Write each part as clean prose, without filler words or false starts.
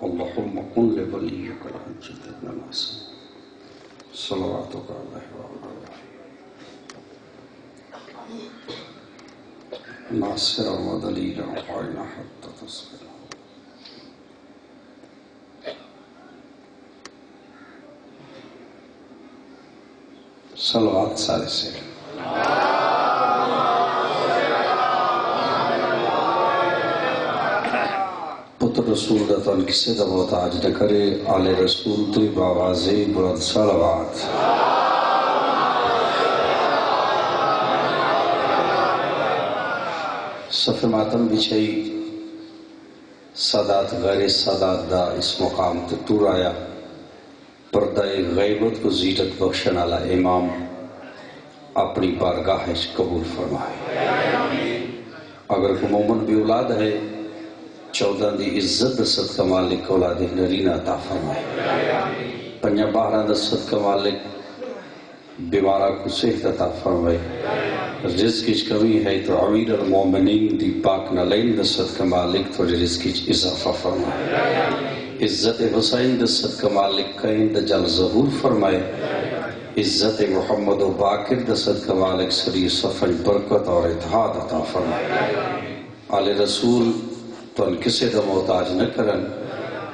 اللهم قل لوليك الحجة بن الحسن صلواتك عليه وعلى آله ناصرا ودليلا وعينا حتى تصبر. صلوات سارے سے پتر رسول دا تن کسے دا محتاج نہ کرے، آل رسول تری باوازی بلند صلوات. صف ماتم بچھئی سادات غیر سادات دا اس مقام تے ٹور آیا، پردہ غیبت کو زیرت بخشن والا امام اپنی بارگاہ قبول فرمائے. اگر کوئی مومن بھی اولاد ہے، 14 دی عزت دا صدقہ مالک اولاد نرینہ عطا فرمائے. 5-12 دا صدقہ مالک بیمارہ کو صحت عطا فرمائے. رزق کی کمی ہے تو امیر المومنین دی پاک نلین دا صدقہ مالک تو رزق کی اضافہ فرمائے. عزت حسین دا صدقہ مالک قائم دا جل ظہور فرمائے. عزت محمد و باقر دا صدقہ مالک سری صفحہ برکت اور اتحاد عطا فرمائے. آل رسول تو ان کسے دا محتاج نہ کرن،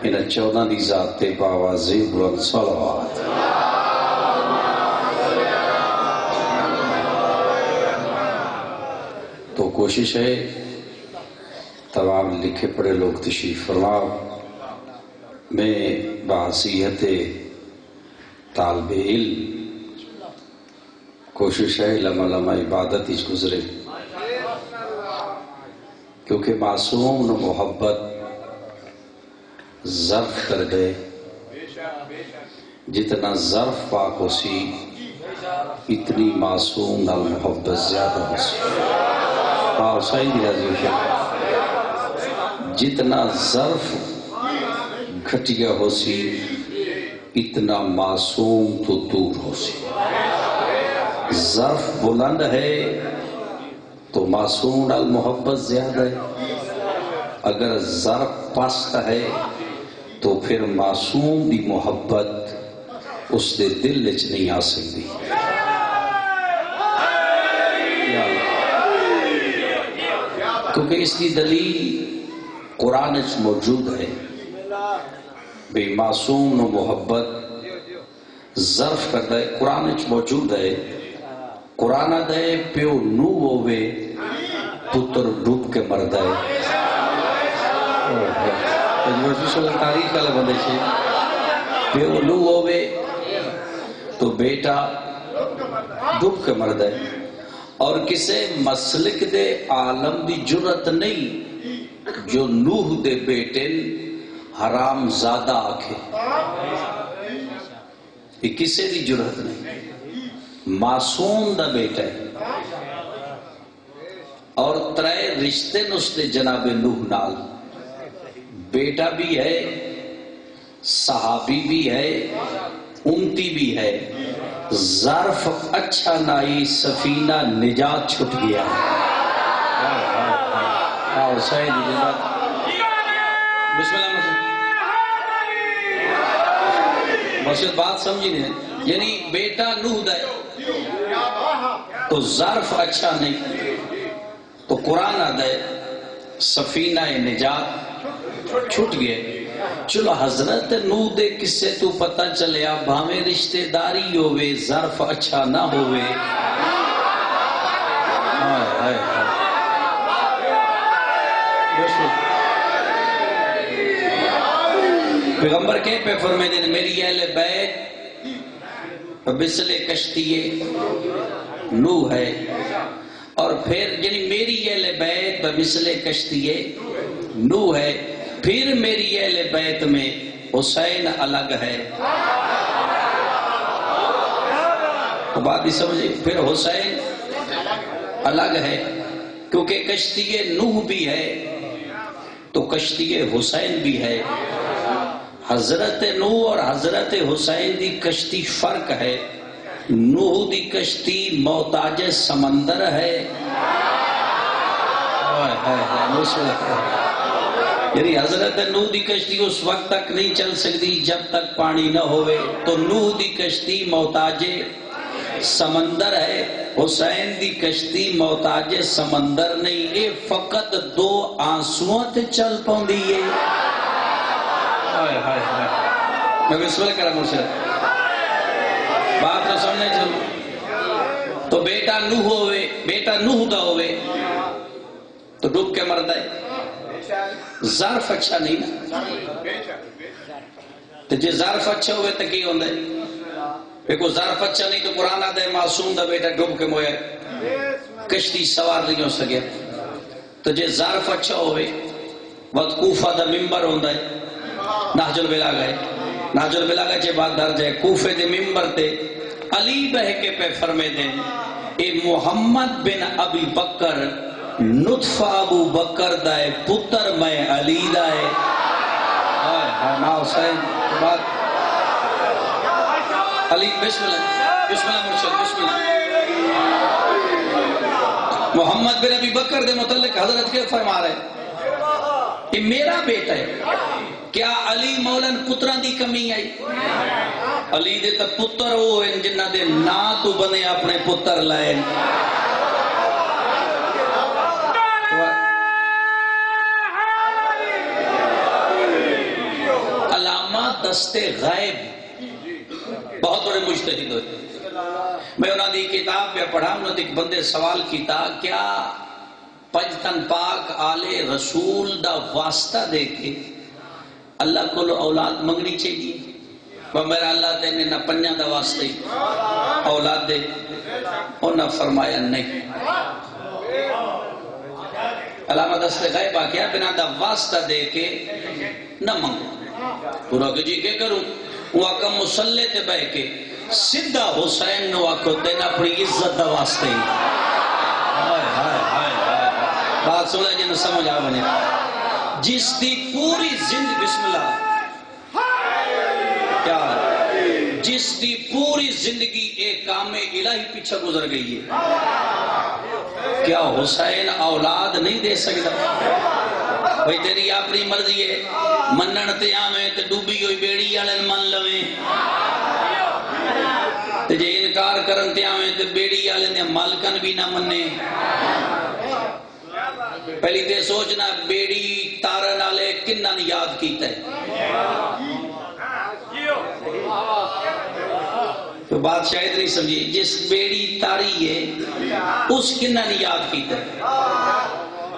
ان 14 دی ذات تے باوازی بلند صلوات. تو کوشش ہے تمام لکھے پڑے لوگ تشریف فرماؤ. میں بحثیت طالب علم کوشش ہے لمحہ لمحہ عبادت ہی گزرے، کیونکہ معصوم نو محبت ظرف کر گئے، جتنا ظرف پاک ہو سی اتنی معصوم نال محبت زیادہ ہو سی. صحیح بھی راضی ہو شکر. جتنا ظرف گھٹیا ہو سی اتنا معصوم تو دور ہو سی. ظرف بلند ہے تو معصوم نال محبت زیادہ ہے، اگر ظرف پست ہے تو پھر معصوم دی محبت اس دے دل وچ نہیں آ سکتی. کیونکہ اس کی دلیل قرآن وچ موجود ہے. بے معصوم نو محبت ظرف کرتا ہے، قرآن وچ موجود ہے. قرآن دے پیو نو ہووے پتر ڈوب کے مرد ہے. تاریخ کا بندے سے پیو نو ہووے تو بیٹا ڈوب کے مرد ہے. اور کسے مسلک دے عالم دی جرت نہیں جو نوح دے بیٹے حرام زادہ آکھے. یہ کسے دی جرت نہیں، معصوم دا بیٹا ہے. اور 3 رشتے نستے جناب نوح نال، بیٹا بھی ہے، صحابی بھی ہے، امتی بھی ہے. ظرف اچھا نائی سفینہ نجات چھٹ گیا. بسم اللہ مسجد بات سمجھی نہیں، یعنی بیٹا نوح دا ہے تو ظرف اچھا نہیں، تو قرآن آدھا ہے سفینہ نجات چھٹ گئے. چلو حضرت نوح دے کسے تو پتہ چلیا بھاویں رشتہ داری ہوئے ظرف اچھا نہ ہوئے. پیغمبر کے پہ فرمائے دیں میری اہل بیت مثل کشتی نوح ہے، اور پھر یعنی میری اہل بیت مثل کشتی نوح ہے، پھر میری اہل بیت میں حسین الگ ہے. تو بات بھی سمجھے، پھر حسین الگ ہے کیونکہ کشتی نوح بھی ہے تو کشتی حسین بھی ہے. حضرت نوح اور حضرت حسین دی کشتی فرق ہے. نوح دی کشتی محتاج سمندر ہے، یعنی حضرت نوح دی کشتی اس وقت تک نہیں چل سکتی جب تک پانی نہ ہوئے، تو نوح دی کشتی محتاج سمندر ہے، حسین دی کشتی محتاج سمندر نہیں، یہ فقط دو آنسوؤں تے چل پاؤندی ہے۔ میں بسم اللہ کرم اسے بات تو سمجھنے چلو، تو بیٹا نوح ہوئے، بیٹا نوح دا ہوئے تو ڈوب کے مرد ہے، ظرف اچھا نہیں نا، تو جے ظرف اچھا ہوئے تو کی ہوندے، ایک ظرف اچھا نہیں تو قرآن آدھے معصوم دا بیٹا ڈوب کے مویا کشتی سوار نہیں ہو سکے، تو جے ظرف اچھا ہوئے وقت کوفہ دا ممبر ہوندہ ہے، نہج البلاغہ ہے، نہج البلاغہ چے بات درج ہے، کوفے دے ممبر تے علی بہ کے پہ فرمے دیں اے محمد بن ابی بکر نطفہ ابو بکر دائے پتر میں علی دائے، ماں حسین بات علی بسم اللہ مرشد بسم اللہ۔ محمد بن ابی بکر دے متعلق حضرت کے فرما رہے یہ میرا بیٹا ہے، کیا علی مولن پتران دی کمی آئی؟ علی دے تا پتر ہو جنہ دے نا تو بنے اپنے پتر لائے، علامہ دست غائب بہت بڑے مجتہد ہوئے، میں انہوں نے کتاب پہ پڑھا، انہوں نے ایک بندے سوال کیتا کیا پنجتن پاک آل رسول دا واسطہ دے کے اللہ کو اولاد منگنی چاہیے؟ وہ میرا اللہ تینے نہ پنجہ دا واسطے اولاد دے، اور نہ فرمایا نہیں۔ علامہ دست غائب آکیا بنا دا واسطہ دے کے نہ منگو، پورا کہ جی کیا کروں؟ وہ آقا مسلح تے بہ کے سدھا حسین نو آکو تین اپنی عزت دا واسطے ہی، بات سنیں جنہوں سمجھ آ بنے، جس دی پوری زندگی بسم اللہ کیا جس دی پوری زندگی ایک کام الہی پیچھے گزر گئی ہے، کیا حسین اولاد نہیں دے سکتا؟ بھئی تیری اپنی مرضی ہے، منن تے آمیں تے ڈوبی ہوئی بیڑی آلن من لویں، تے جے انکار کرن تے آمیں تے بیڑی آلن دے مالکن بھی نہ مننے۔ پہلی تے سوچنا بیڑی تارن آلے کنن یاد کیتا ہے، تو بات شاید نہیں سمجھے، جس بیڑی تاری ہے اس کنن یاد کیتا ہے،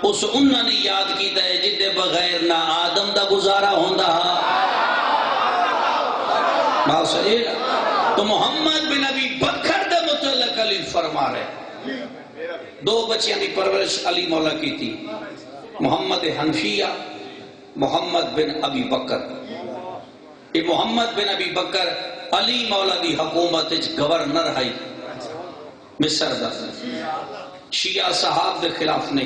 اس انہوں نے یاد کیتا ہے جدے بغیر نہ آدم دا گزارا ہوندہ ہا، بات صحیح ہے۔ تو محمد بن ابی بکر دا متعلق علی فرما رہے، دو بچیاں دی پرورش علی مولا کی تھی، محمد حنفیہ، محمد بن ابی بکر۔ یہ محمد بن ابی بکر علی مولا دی حکومت گورنر ہے مصر دا، شیعہ صحاب دے خلاف نے،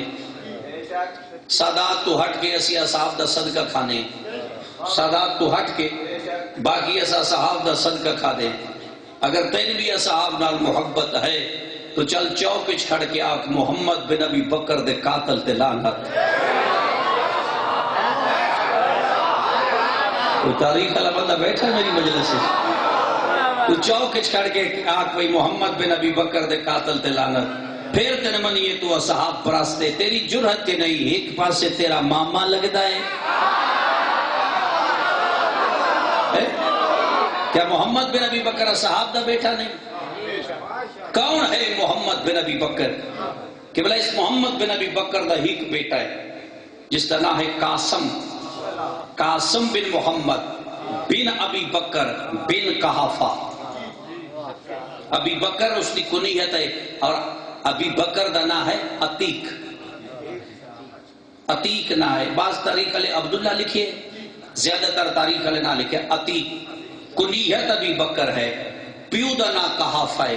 سادات تو ہٹ کے اسی اصحاب دا صدقہ کھانے، سادات تو ہٹ کے باقی اسا صحاب دا صدقہ کھا دے، اگر تین بھی اصحاب نال محبت ہے تو چل چوک چھڑ کے آکھ محمد بن ابی بکر دے قاتل تے لعنت۔ تو تاریخ والا بندہ بیٹھا میری مجلس سے، تو چوک چھڑ کے آکھ بھئی محمد بن ابی بکر دے قاتل تے لعنت، پھر تن منیے تو اصحاب پراستے، تیری جرحت کے نہیں، ایک پاسے تیرا ماما لگتا ہے، کیا محمد بن ابی بکر اصحاب دا بیٹا نہیں؟ کون ہے محمد بن ابی بکر؟ کہ بلا اس محمد بن ابی بکر دا ہی ایک بیٹا ہے جس کا نام ہے قاسم، قاسم بن محمد بن ابی بکر بن قحافہ۔ ابی بکر اس کی کنیت ہے، اور ابی بکر دا نام ہے عتیق، عتیق نہ ہے، بعض تاریخ علیہ عبداللہ لکھیے، زیادہ تر تاریخ علیہ نہ لکھے عتیق، کنیت ابی بکر ہے، پیو دا نام قحافہ ہے،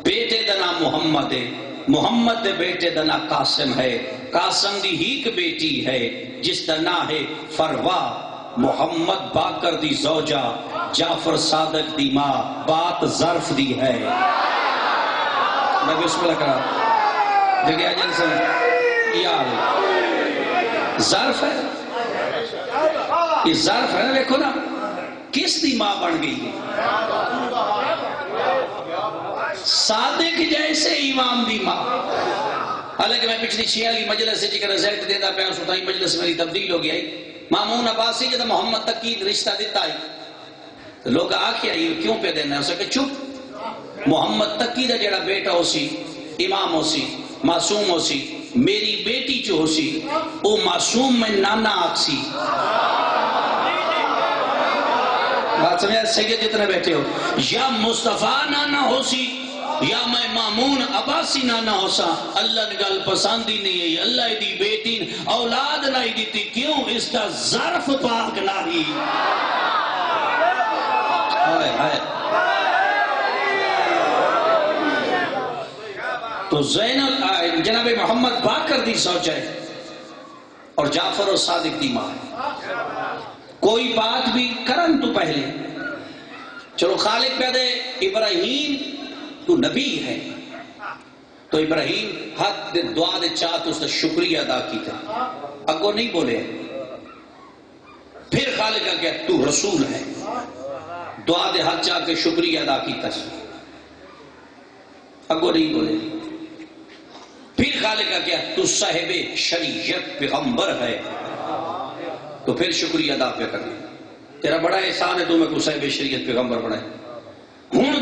بیٹے دا نام محمد ہے، محمد دے بیٹے دا نام قاسم ہے، قاسم دی ہیک بیٹی ہے جس دا نام ہے فروا، محمد باقر دی زوجہ، جعفر صادق دی ماں، بات ظرف دی ہے۔ میں بسم اللہ کرا جگہ جنسن یار ظرف ہے، یہ ظرف ہے نا، دیکھو نا کس دی ماں بن گئی ہے؟ صادق جیسے امام دی ماں. حالانکہ میں پچھلی شیعہ کی مجلس سے چکر رزلٹ دیتا پہ اس وقت مجلس میری تبدیل ہو گیا ہے. مامون عباسی جب محمد تقی رشتہ دیتا ہے تو لوگ آکھے آئی کیوں پہ دینا ہے؟ اسے کہ چپ، محمد تقی دا جڑا بیٹا ہو سی، امام ہو سی، معصوم ہو سی، میری بیٹی جو ہو سی وہ معصوم میں نانا آکھ سی. بات سمجھا؟ سید جتنے بیٹھے ہو، یا مصطفیٰ نانا ہو سی یا میں مامون عباسی نانا ہو سا، اللہ نے گل پسندی نہیں ہے. اللہ دی بیٹی اولاد نہیں دیتی، کیوں؟ اس کا ظرف پاک نہیں. ہائے ہائے. تو زینب جناب محمد باقر دی زوجہ ہے اور جعفر و صادق دی ماں ہے. کوئی بات بھی کرن تو پہلے چلو خالق پہ دے ابراہیم تو نبی ہے تو ابراہیم حق دے دعا دے چاہت اس نے شکریہ ادا کی تھا، اگو نہیں بولے. پھر خالق کا کیا تو رسول ہے، دعا دے حق چاہ کے شکریہ ادا کی تھا، اگو نہیں بولے. پھر خالق کا کیا تو صاحب شریعت پیغمبر ہے تو پھر شکریہ ادا پہ کرنا. تیرا بڑا احسان ہے تو میں کو صاحب شریعت پیغمبر بنائے. ہوں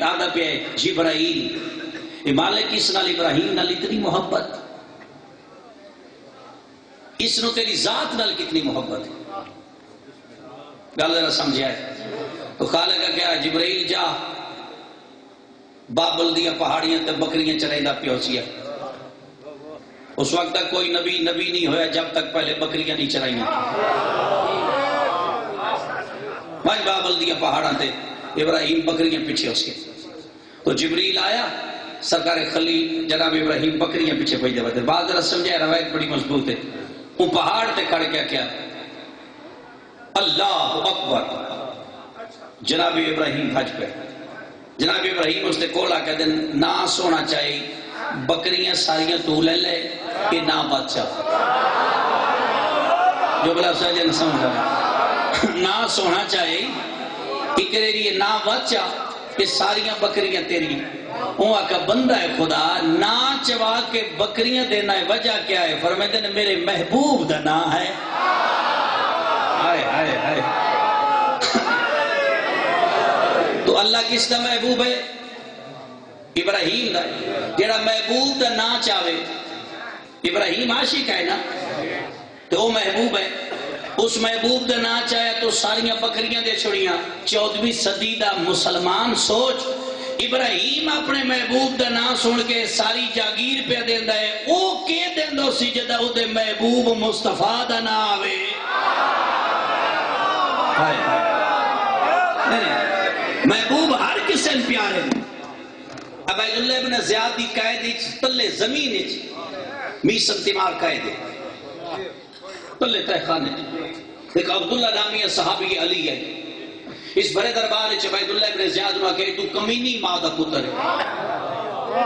آدھا پہ ہے جبرائیل مالک اس نال ابراہیم نال اتنی محبت، اس نو تیری ذات نال کتنی محبت ہے، گل ذرا سمجھا ہے. تو خالق کا کیا جبرائیل جا بابل دیا پہاڑیاں تے بکریاں چرائیندہ پیوسیا. اس وقت تک کوئی نبی نہیں ہویا جب تک پہلے بکریاں نہیں چرائیاں. بھائی بابل دیا پہاڑاں تے ابراہیم بکریاں پیچھے اس کے. تو جبریل آیا، سرکار خلیل جناب ابراہیم بکریاں پیچھے بھیج دے. بعد ذرا سمجھا، روایت بڑی مضبوط ہے. وہ پہاڑ تے کھڑ کیا اللہ اکبر، جناب ابراہیم حج پہ. جناب ابراہیم اس نے کولا کہ دن نہ سونا چاہیے، بکریاں ساریاں تو لے لے کہ نہ بچا. جو بلا سجن سمجھا نہ سونا چاہیے اکرے لیے نہ بچا کہ ساریاں بکریاں تیری. وہ آقا بندہ ہے خدا، نہ چوا کے بکریاں دینا ہے، وجہ کیا ہے؟ فرماتے ہیں میرے محبوب دا نا ہے. ہائے ہائے ہائے. تو اللہ کس دا محبوب ہے؟ ابراہیم دا. جڑا محبوب دا نا چاہے، ابراہیم عاشق ہے نا تو وہ محبوب ہے. اس محبوب دا نا چاہے تو ساریاں بکریاں دے چھڑیاں. 14ویں صدی دا مسلمان سوچ، ابراہیم اپنے محبوب دا نا سن کے ساری جاگیر پہ دیندہ ہے. او کے دیندہ سی جدہ او دے محبوب مصطفیٰ دا نا آوے. محبوب ہر کسے پیارے. عبید اللہ ابن زیادی قائدی تلے زمین میسن تیمار قائدی تلے تہخانے. ایک عبداللہ نامی صحابی علی ہے. اس بڑے دربار عبید اللہ ابن زیاد نے کہے تو کمینی ماں دا پتر ہے.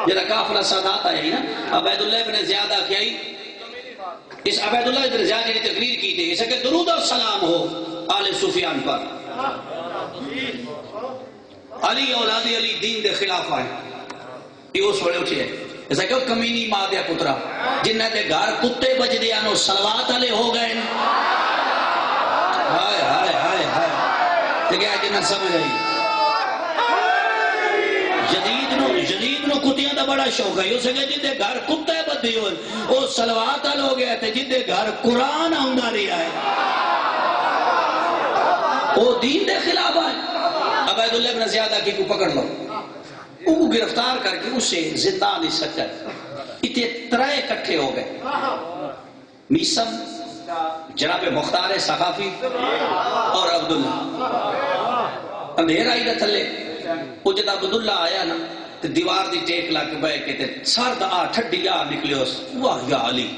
جنہا کافلہ سادات آئی نا عبید اللہ ابن زیادہ کیا ہی اس عبید اللہ ابن زیاد نے تقریر کی تھی اسے کہ درود و سلام ہو آل سفیان پر. علی اولاد علی دین دے خلاف آئے. یہ اس وڑے اٹھے ایسا کہ کمینی ماں دیا پترا جنہ دے گھر کتے بج دیا نو سلوات علی ہو گئے. ہائے ہائے ہائے ہائے. دیکھیں آج جنہ سمجھ آئی جدید نو کتیاں دا بڑا شوق ہے. اسے کہ جن دے گھر کتے بدی ہوئے وہ سلوات علی ہو گیا تھے. جن دے گھر قرآن آنگا رہا ہے وہ دین دے خلاف آئے. عبید اللہ ابن زیادہ کی کو پکڑ لو، وہ کو گرفتار کر کے اسے زندہ نہیں سکتا. اتنے ترائے کٹھے ہو گئے. میسم جناب مختار ثقافی اور عبداللہ اندھیرا ہی نہ تھلے. وہ جب عبداللہ آیا نا تو دیوار دی ٹیک لا کے بے کہتے سرد آ ٹھڈی آ نکلے اس واہ یا علی.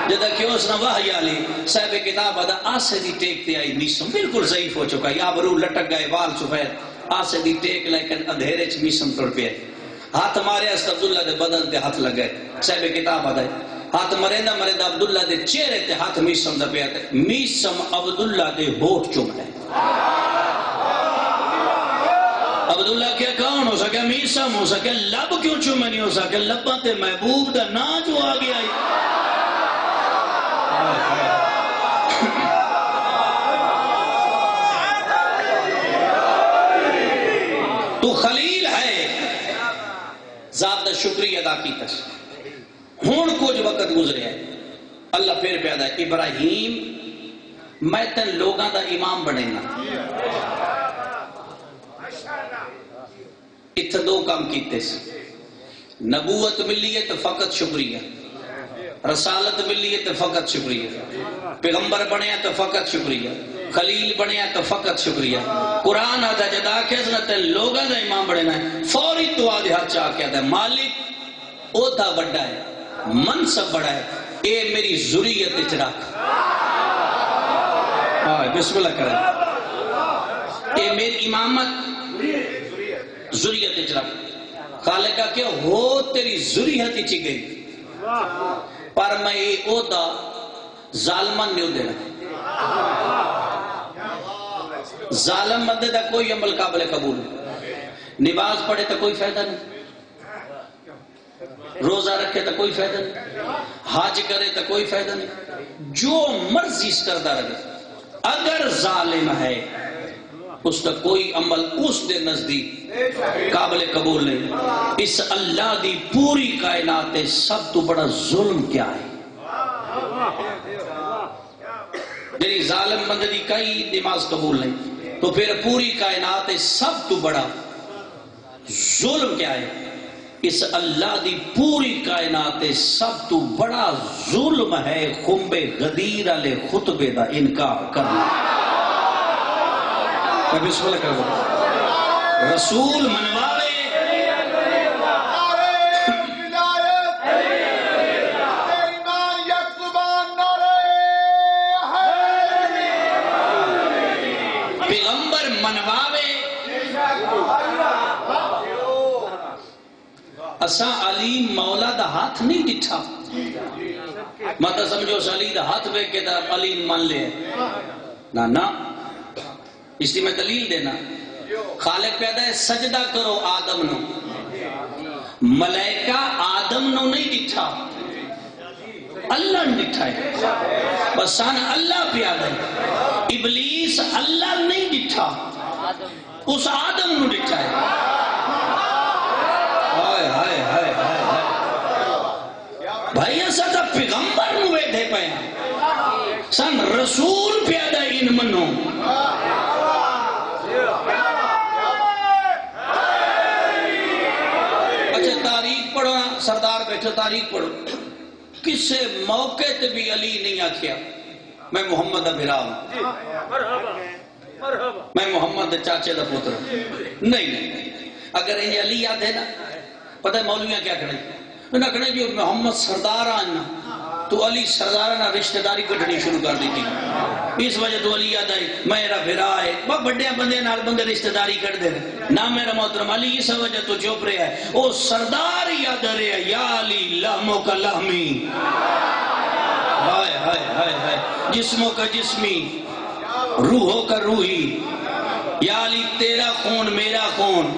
جدہ کہ اس نے واہ یا علی صاحب کتاب آدھا آسے دی ٹیک تے آئی. میسم بالکل ضعیف ہو چکا، یا برو لٹک گئے وال سفید. آسے دی ٹیک لیکن اندھیرے چ میسم ٹر پہ ہاتھ مارے اس عبداللہ دے بدن تے ہاتھ لگے. صاحب کتاب آدھا ہاتھ مرندہ مرندہ عبداللہ دے چہرے تے ہاتھ میسم دا پیا تے میسم عبداللہ دے ہوٹ چوم لے عبداللہ کیا کون ہو سکے میسم ہو سکے لب کیوں چوم نہیں ہو سکے لباں تے محبوب دا نا جو آ گیا تو خلیل ہے ذات دا شکریہ ادا کی تس ہون کچھ وقت گزرے ہے اللہ پھر پیدا ہے ابراہیم میں تن لوگاں دا امام بنے نا اتھا دو کام کیتے سے نبوت ملی ہے تو فقط شکریہ رسالت ملی ہے تو فقط شکریہ پیغمبر بنے ہیں تو فقط شکریہ خلیل بنے ہیں تو فقط شکریہ قرآن آدھا جدا کیسنت ہے لوگاں دا امام بنے نا فوری تو آدھے ہاتھ چاہ کیا تھا مالک او تھا بڑا ہے منصب بڑا ہے اے میری ذریت اچراک بسم اللہ کریں اے میری امامت ذریت اچراک خالقہ کہ ہو تیری ذریت اچھی گئی پر میں یہ اودا ظالمان نہیں دینا ظالم مدد ہے کوئی عمل قابل قبول نماز پڑھے تو کوئی فائدہ نہیں روزہ رکھے تو کوئی فائدہ نہیں حج کرے تو کوئی فائدہ نہیں جو مرضی اس کردہ رہے اگر ظالم ہے اس کا کوئی عمل اس دے نزدیک قابل قبول نہیں اس اللہ دی پوری کائنات سب تو بڑا ظلم کیا ہے جنہی ظالم بندی کئی نماز قبول نہیں تو پھر پوری کائنات سب تو بڑا ظلم کیا ہے اس اللہ دی پوری کائنات سب تو بڑا ظلم ہے خنب غدیر علی خطبے دا انکار کرنا بسم اللہ کرو رسول منواوے پیغمبر منواوے اساں علی مولا دا ہاتھ نہیں ڈٹھا مطلب سمجھو علی دا ہاتھ بے کے دا علی مان لے نا اس لیے میں دلیل دینا خالق پیدا ہے سجدہ کرو آدم نو ملائکہ آدم نو نہیں ڈٹھا اللہ نے ڈٹھا ہے بسان اللہ پیدا ہے ابلیس اللہ نہیں ڈٹھا اس آدم نو ڈٹھا ہے بھائی ایسا تھا پیغمبر نو بیٹھے پہنا سن رسول پیدا ان منو اچھا تاریخ پڑھو سردار بیٹھو تاریخ پڑھو کسے موقع تے بھی علی نہیں آکھیا میں محمد ابھرا ہوں میں محمد چاچے دا پتر نہیں اگر یہ علی یاد ہے نا پتہ ہے مولویاں کیا کھڑے انہاں کھڑے جو محمد سردار آنا تو علی سردارہ نہ رشتہ داری کٹھنی شروع کر دی تھی اس وجہ تو علی یاد آئی میرا بھرا ہے وہ بڑے بندے نال بندے رشتہ داری کر دے رہے نہ میرا محترم علی اس وجہ تو چوپ رہے ہے او سردار یاد رہے ہے یا علی لہموں کا لہمی ہائے ہائے ہائے ہائے جسموں کا جسمی روحوں کا روحی یا علی تیرا خون میرا خون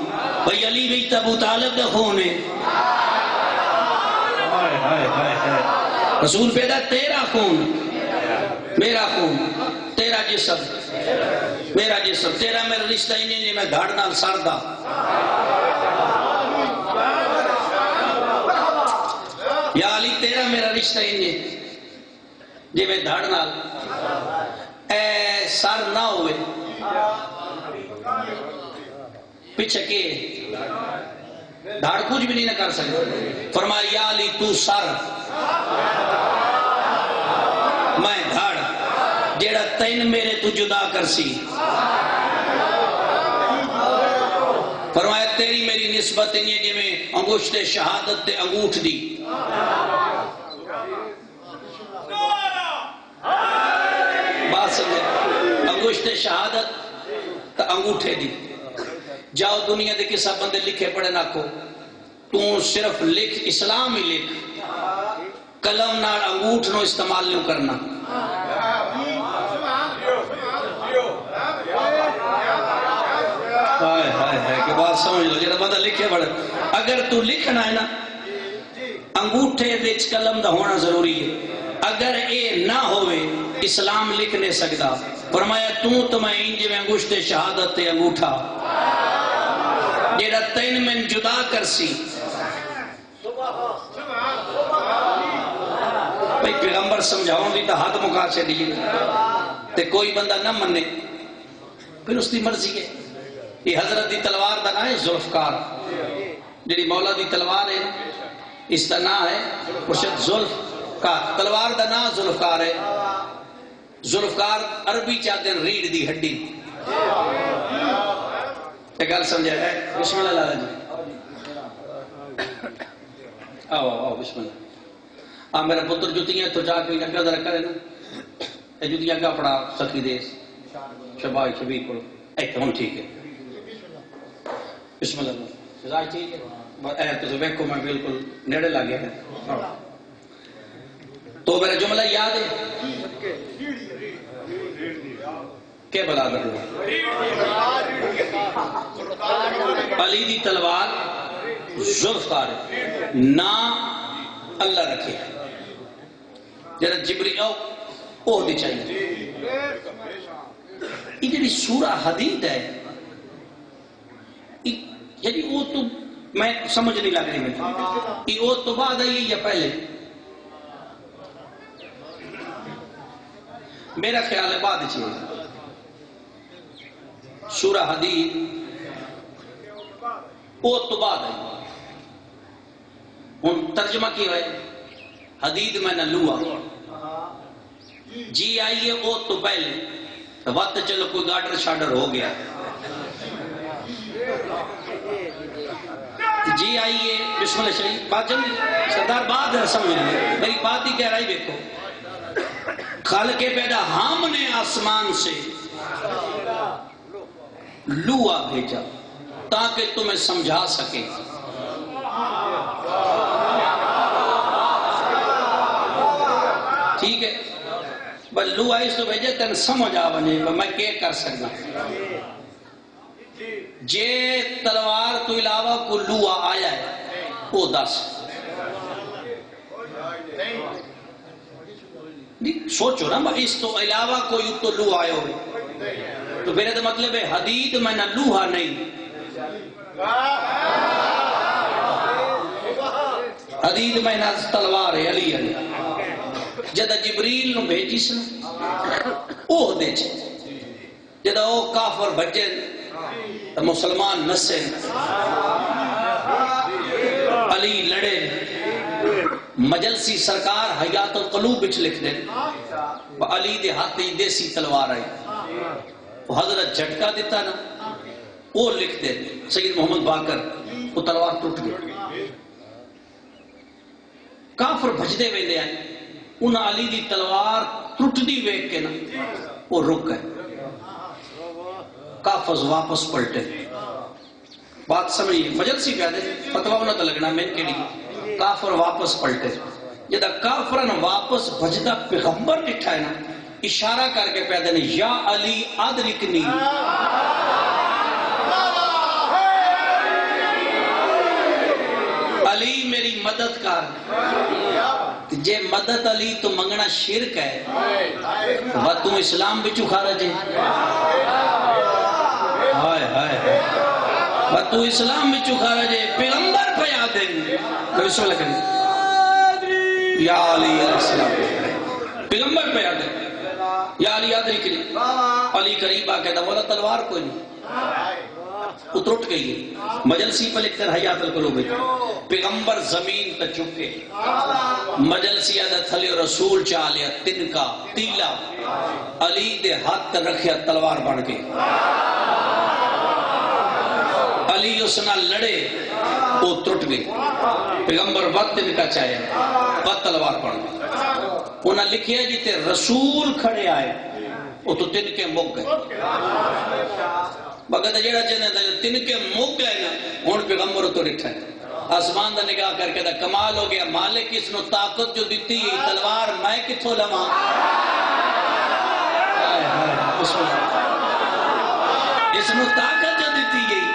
بھئی علی بھی ابو طالب دا خون ہے رسول پیدا تیرا خون میرا خون تیرا جسم میرا جسم تیرا میرا رشتہ انہیں جی میں دھاڑ نال سردہ یا علی تیرا میرا رشتہ انہیں جی میں دھاڑ نال اے سر نہ ہوئے پیچھے کے دھاڑ کچھ بھی نہیں نہ کر سکتے فرمایا یا علی تو سر میں دھاڑ جیڑا تین میرے تو جدا کر سی فرمایا تیری میری نسبت انہیں جی میں انگوشت شہادت تے انگوٹھ دی بات سمجھے انگوشت شہادت تے انگوٹھے دی جاؤ دنیا دے کسا بندے لکھے پڑے نہ کو تو صرف لکھ اسلام ہی لکھ قلم نال انگوٹھ نو استعمال نہیں کرنا. ہائے ہائے ہائے کہ بات سمجھ لو جڑا بندہ لکھے بڑا اگر تو لکھنا ہے نا انگوٹھے وچ قلم دا ہونا ضروری ہے. اگر اے نہ ہوئے اسلام لکھ نہیں سکتا. فرمایا تو میں انج میں انگشت شہادت تے انگوٹھا جڑا تین من جدا کرسی. بھئی پیغمبر سمجھاؤں دی تا حد مکا چڑی تے کوئی بندہ نہ منے پھر اس دی مرضی ہے. یہ حضرت دی تلوار دا نام ہے ذوالفقار. جڑی مولا دی تلوار ہے اس دا نام ہے مرشد ذوالفقار. تلوار دا نام ذوالفقار ہے. ذوالفقار عربی چاہتے ہیں ریڑھ دی ہڈی. ایک گل سمجھا ہے. بسم اللہ لالا جی آؤ آؤ بسم اللہ. میرا پتر جتیاں تو جا کے اگا ذرا کرے نا اے جتیاں اگا پڑا سکی دے شبائی شبیر کو ایک ہم ٹھیک ہے. بسم اللہ فضائی ٹھیک ہے. اے تو ویکھو میں بالکل نیڑے لا گیا ہے. تو میرا جملہ یاد ہے کہ بلا در علی دی تلوار ذوالفقار ہے. نا اللہ رکھے جرا جبریل اوہ دی چاہیے. یہ جڑی سورہ حدید ہے یعنی وہ تو میں سمجھ نہیں لگ رہی میں یہ وہ تو بعد آئی یا پہلے؟ میرا خیال ہے بعد چاہیے. سورہ حدید وہ تو بعد آئی. ہوں ترجمہ کی ہوئے حدید میں نہ لوا جی آئیے او تو پہلے وقت چلو کوئی گاڈر شاڈر ہو گیا. جی آئیے بسم اللہ شریف بات جلدی سردار بات ہے سمجھ لیں میری بات ہی کہہ رہی. دیکھو خالق پیدا ہم نے آسمان سے لوا بھیجا تاکہ تمہیں سمجھا سکے. ٹھیک ہے بس لو آئیس تو بھیجے تین سمجھ آ بنے میں کیا کر سکنا. جے تلوار تو علاوہ کو لوا آیا ہے وہ 10 سوچو نا اس تو علاوہ کوئی تو لو آئے ہوئے تو میرے تو مطلب ہے حدید میں نہ لوہا نہیں حدید میں نہ تلوار ہے. علی علی جدہ جبریل نو بھیجی سن اوہ دے چھے جدہ او کافر بجے مسلمان نسے علی لڑے مجلسی سرکار حیات القلوب بچ لکھ دے علی دے ہاتھ دیسی تلوار آئی. حضرت جھٹکا دیتا نا وہ لکھ دے سید محمد باقر وہ تلوار ٹوٹ گئی. کافر بھجدے میں دے آئے انہاں علی دی تلوار ٹوٹ دی ویک کے نا وہ رک گئے. کافر واپس پلٹے. بات سمجھئے مجلسی پہ آدھے فتوہ انہاں تا لگنا میں کیڑی کافر واپس پلٹے. جدہ کافرن واپس بھجدہ پیغمبر ڈٹھا ہے نا اشارہ کر کے پیدا نہیں یا علی ادرکنی علی میری مدد کر. جے مدد علی تو منگنا شرک ہے وہ تم اسلام بچو خارج ہے. ہائے ہائے وہ تو اسلام بچو خارج ہے. پیغمبر پہ یاد ہے بسم اللہ کریں یا علی علیہ السلام پیغمبر پہ یاد ہے یا علی یاد رکھنی. علی قریب آ کہتا بولا تلوار کوئی نہیں وہ ٹوٹ گئی ہے. مجلسی پہ لکھتے حیات القلوب پیغمبر زمین پہ چکے مجلسی آدھا تھلے رسول چالیا تن کا تیلا علی دے ہاتھ رکھیا تلوار بڑھ گئی. علی اس نہ لڑے وہ ٹوٹ گئی. پیغمبر وقت ان کا چاہے وقت تلوار پڑھ گئی. انہاں لکھیا جیتے رسول کھڑے آئے وہ تو تن کے مک گئے. بگت جیڑا چاہنے تھا تن کے مک گئے نا ہون پیغمبر تو ڈٹھا ہے آسمان دا نگاہ کر کے دا کمال ہو گیا مالک اس نو طاقت جو دیتی ہے تلوار میں کتھوں لواں اس نو طاقت جو دیتی گئی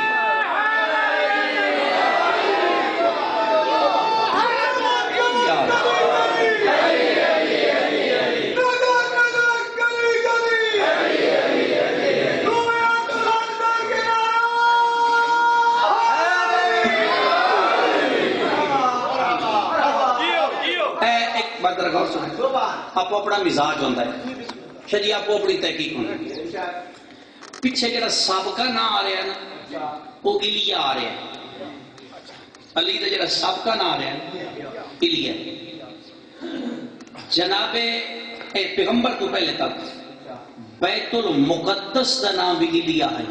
آپ اپنا مزاج ہوتا ہے شجی آپ اپنی تحقیق ہونا پیچھے جڑا سابقہ نہ آ رہا ہے نا وہ ایلیا آ رہا ہے علی دا جڑا سابقہ نہ آ رہا ہے ایلیا جناب پیغمبر تو پہلے تک بیت المقدس دا نام بھی ایلیا ہے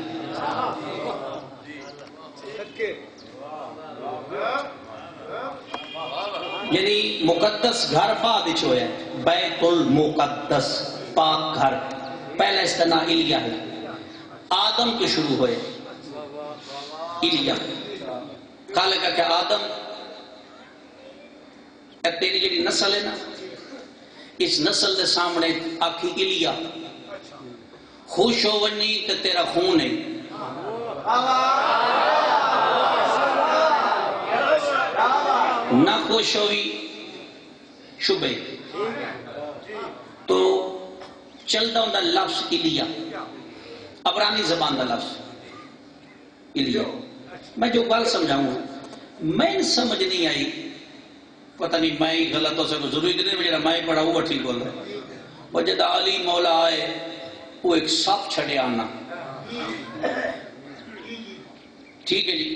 یعنی مقدس گھر بعد ہویا ہے بیت المقدس پاک گھر پہلا اس کا نام ایلیا ہے آدم تو شروع ہوئے ایلیا کہا لگا کہ آدم تیری جڑی نسل ہے نا اس نسل دے سامنے آکھی ایلیا خوش ہو ونی کہ تیرا خون ہے نہ خوش ہوئی شبہ تو چلتا ہوں دا لفظ ایلیا عبرانی زبان دا لفظ ایلیا میں جو بال سمجھاؤں میں سمجھ نہیں آئی پتہ نہیں میں غلط ہو سکتا ضروری نہیں مجھے میں پڑھا وہ ٹھیک بول رہا وہ جدہ علی مولا آئے وہ ایک سپ چھڑے آنا ٹھیک ہے جی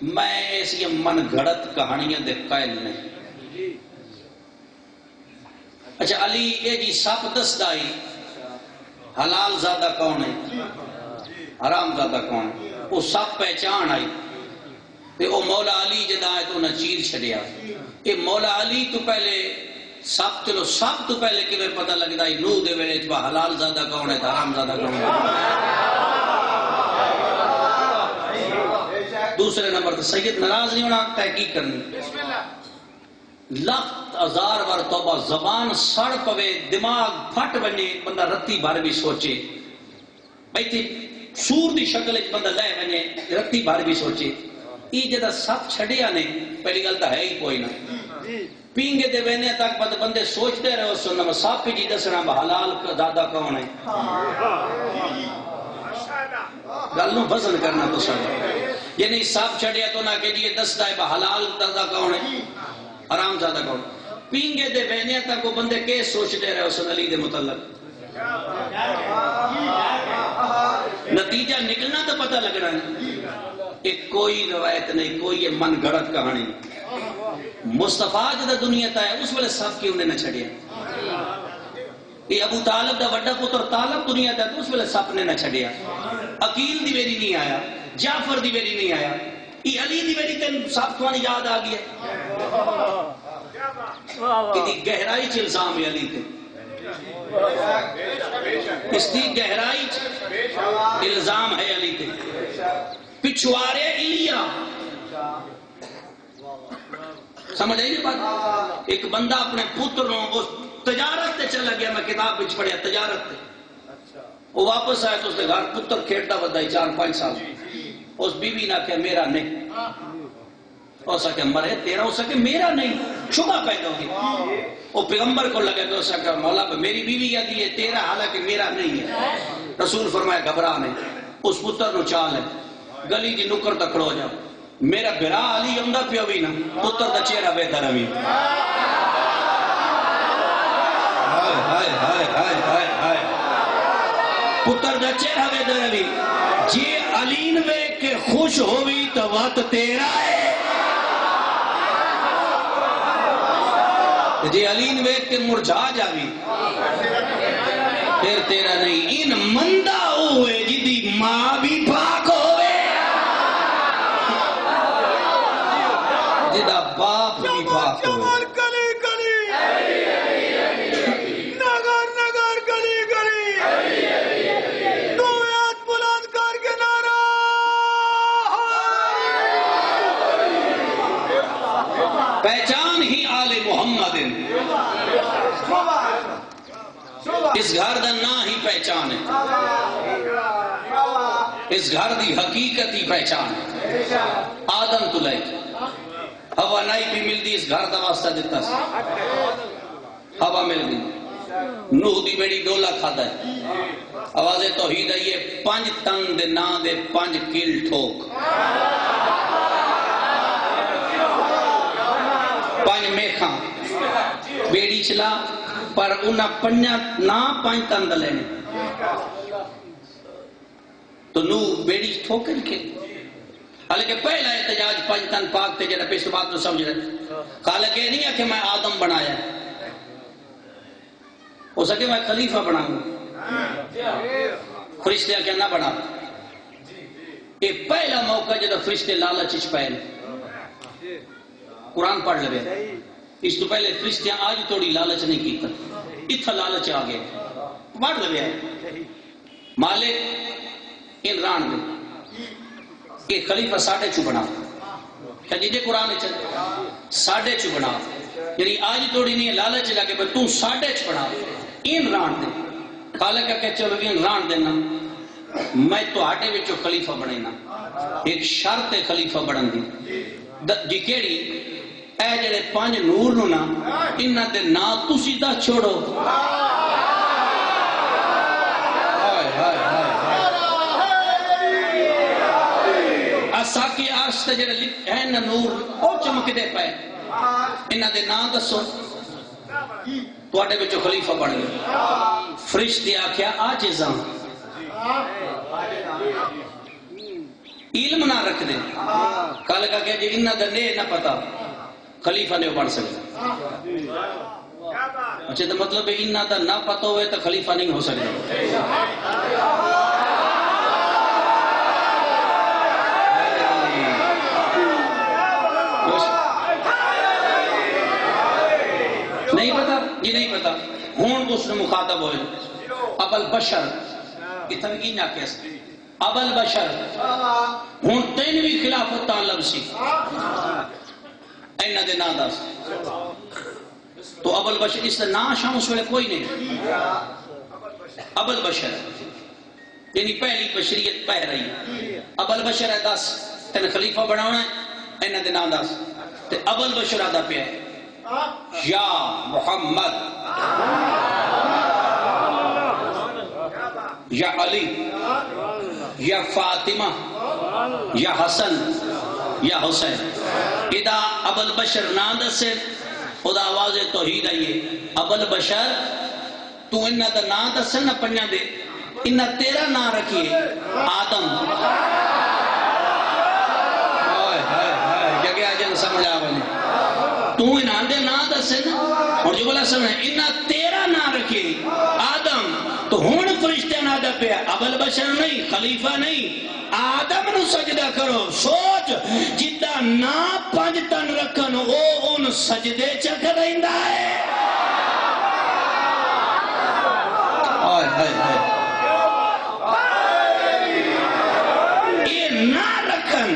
میں ایسی من گھڑت کہانیاں دے قائل نہیں اچھا علی اے جی سپ دس دائی حلال زیادہ کون ہے حرام زیادہ کون ہے وہ سپ پہچان آئی وہ مولا علی جدا ہے تو انہیں چیر چھڑیا یہ مولا علی تو پہلے سب چلو سب تو پہلے کہ میں پتہ لگتا ہے نو دے ویلے چبا حلال زیادہ کون ہے حرام زیادہ کون ہے دوسرے نمبر تو سید ناراض نہیں ہونا تحقیق کرنی لخت ہزار بار توبہ زبان سڑ پوے دماغ پھٹ بنے بندہ رتی بھر بھی سوچے بھائی تھی سور دی شکل بندہ لے بنے رتی بھر بھی سوچے یہ جدہ سب چھڑیا نے پہلی گل تو ہے ہی کوئی نہ پینگے دے وینے تک بندے سوچتے رہے اس سننا سب پی جی دسنا حلال زیادہ کون ہے گلوں وزن کرنا تو سب یعنی سب چھڑیا تو نہ کہ جی دس دائے حلال زیادہ کون ہے حرام زیادہ کون پینگے دے وینے تک وہ بندے کے سوچتے رہے اس علی دے متعلق نتیجہ نکلنا تو پتہ لگ رہا ہے کہ کوئی روایت نہیں کوئی یہ من گھڑت کہانی مصطفیٰ جدہ دنیا تا ہے اس ویلے سب کی انہیں نہ چھڑیا یہ ابو طالب دا وڈا پتر طالب دنیا تا ہے تو اس ویلے سب نے نہ چھڑیا عقیل دی ویری نہیں آیا جعفر دی ویری نہیں آیا یہ علی دی ویری تین سب توانی یاد آ گیا کہ گہرائی چ الزام ہے علی تے اس کی گہرائی الزام ہے علی تے پچھوارے ایلیا سمجھ آئی نہیں بات ایک بندہ اپنے پتروں اس تجارت تے چلا گیا میں کتاب بچ پڑھیا تجارت تے وہ واپس آئے تو اس نے گھر پتر کھیڑتا بدائی 4-5 سال اس بی بی نہ کہ میرا نہیں ہو سکے مرے تیرا ہو سکے میرا نہیں شبہ پیدا ہوگی وہ پیغمبر کو لگے تو سکے مولا میری بیوی یا دی ہے تیرا حالانکہ میرا نہیں ہے رسول فرمایا گھبرا نہیں اس پتر نو چال ہے گلی دی نکر تک کھڑو جاؤ میرا برا علی اندر پیو بھی نا پتر دا چہرہ بے درمی پتر دا چہرہ بے درمی جی علین بے کے خوش ہوئی تو وقت تیرا ہے جی علین بے کے مرجھا جاوی پھر تیرا نہیں ان مندہ ہوئے جدی ماں بھی پاک ہوئے جدہ باپ بھی پاک ہوئے اس گھر دا نا ہی پہچان ہے، اس گھر دی حقیقت ہی پہچان ہے۔ آدم تو لے ہوا نہیں بھی ملدی اس گھر دا واسطہ دیتا سی، ہوا مل گئی۔ نوح دی بیڑی ڈولا کھادا ہے، آواز توحید ہے، یہ 5 تن دے نا دے 5 کل ٹھوک، 5 میکھاں بیڑی چلا، پر انہاں 5 تن دے لینے تو نوح بیڑی ٹھوکر کے، حالانکہ پہلا احتجاج 5 تن پاک تھے، جنہا پیش بات تو سمجھ رہے، خالق یہ نہیں ہے کہ میں آدم بنایا ہے، ہو سکے میں خلیفہ بناؤں، فرشتے کیا نہ بنا۔ یہ پہلا موقع جدہ فرشتے لالچ پہلے قرآن پڑھ لگے، اس تو پہلے فرشتیاں آج توڑی لالچ نہیں کیتا، اتھا لالچ آگئے پڑھ لگے۔ مالک ان ران دے کہ خلیفہ 4.5 بنا، کیا جی قرآن چل 4.5 بنا، یعنی آج توڑی نہیں لالچ لگے پر تو 4.5 بنا، ان ران دے۔ خالق کہ چلو ان ران دینا، میں تو آٹے وچو خلیفہ بنینا، ایک شرط خلیفہ بنن دی جی کیڑی، اے جڑے 5 نور نو نا انہاں دے نا تسی دا چھوڑو، ساکی آستے جڑے ہیں نا نور او چمک دے پائے، انہاں دے نا دسو، تو آٹے بچو خلیفہ بڑھ گئے۔ فرشتے آکھیا آجزاں علم نہ رکھ دیں، کالے کا کہا جی انہاں دے نے نہ پتا خلیفہ نے بڑھ سکتا، اچھا تو مطلب انہاں دا نہ پتا ہوئے تو خلیفہ نہیں ہو سکتا۔ نہیں پتا یہ نہیں پتا، ہون اس نے مخاطب ہوئے اب البشر اتن کی نہ کیسے اب البشر ہون 3ویں خلافت تعلب سی اینہ دے ناداز تو اب البشر اس نے نا شامس والے کوئی نہیں، اب البشر یعنی پہلی بشریت پہ رہی، اب البشر ہے 10 تین خلیفہ بناونا ہے اینہ دے ناداز تے اب البشر آدھا پہ ہے یا محمد یا علی یا فاطمہ یا حسن یا حسین، ادا اب البشر نادر سے خدا آواز توحید آئیے، اب البشر تو انہ دا نادر سے نہ پنجا دے، انہ تیرا نا رکھیے آدم، جگہ آجن سمجھا بنے تو انہاں دے نا دسے نا، اور جو بلا سمجھے انہاں تیرا نا رکھے آدم، تو ہون فرشتے نا دا پہ اب البشر نہیں، خلیفہ نہیں، آدم نو سجدہ کرو، سوچ جتا نا 5 تن رکھن او ان سجدے چکر رہندہ ہے۔ آئے ہائے ہائے یہ نا رکھن